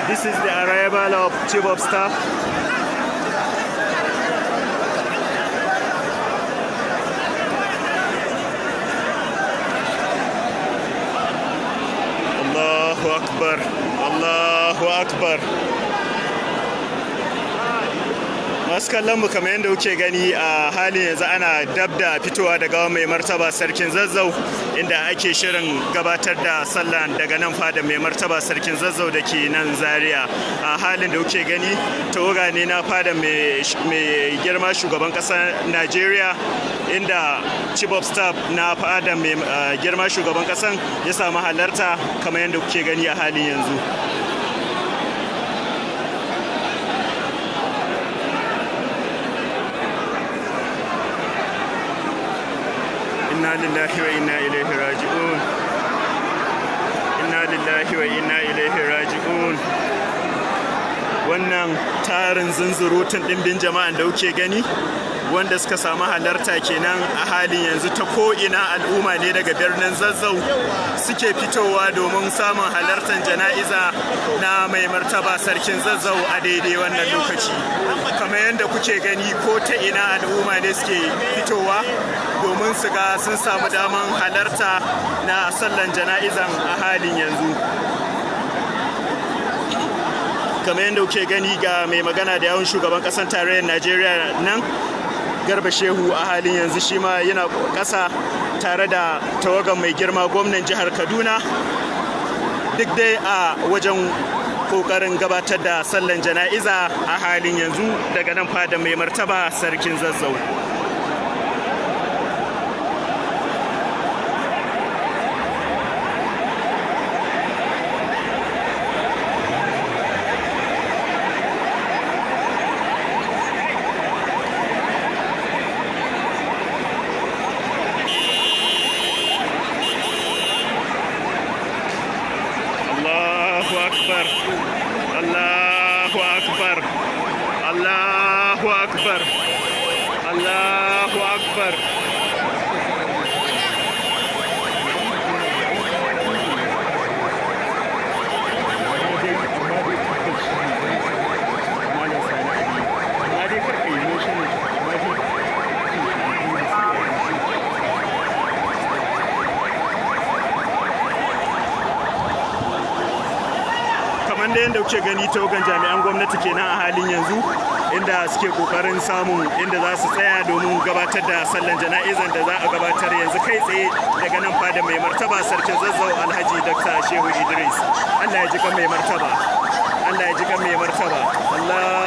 This is the arrival of Chief of Staff. Allahu Akbar, Allahu Akbar. Masu kallon mu kamar yadda kuke gani a halin yanzu ana dab da fitowa daga mai martaba sarkin Zazzau, inda ake shirin gabatar da sallah daga nan fada mai martaba sarkin Zazzau da ke nan Zaria. A halin da kuke gani tawaga ne na fada mai girma shugaban ƙasar Najeriya, inda Chief of Staff na fada mai girma shugaban ƙasan ya samu halarta kamar yadda kuke gani a halin yanzu. Inna lillahi wa inna ilaihi raji'un. Inna lillahi wa inna ilaihi raji'un. Wannan tarin zunzurutun dimbin jama'an da kuke gani wanda suka samu halarta kenan a halin yanzu ta ko'ina al'umma ne daga birnin Zazzau suke fitowa domin samun halartar jana'iza na mai martaba sarkin Zazzau a daidai wannan lokaci. Kamar yadda kuke gani ko ta ina al'umma ne suke fitowa domin su ga sun samu daman halarta na sallan jana'izan a halin yanzu. Kamar yadda kuke gani ga mai magana da yawun shugaban ƙasar tarayyar Najeriya nan Garba Shehu a halin yanzu shi ma yana ƙasa tare da tawagan mai girma gwamnan jihar Kaduna, duk dai a wajen ƙoƙarin gabatar da sallan jana'iza a halin yanzu daga nan fada mai martaba sarkin Zazzau. Allahu Akbar, Allahu Akbar, Allahu Akbar. Da yadda kuke gani tawagan jami'an gwamnati kenan a halin yanzu, inda suke kokarin samun inda za su tsaya domin gabatar da sallan jana'izan da za a gabatar yanzu kai tsaye daga nan fada mai martaba sarkin Zazzau Alhaji Dr. Shehu Idris. Allah ya ji kan mai martaba, Allah ya ji kan mai martaba. Allah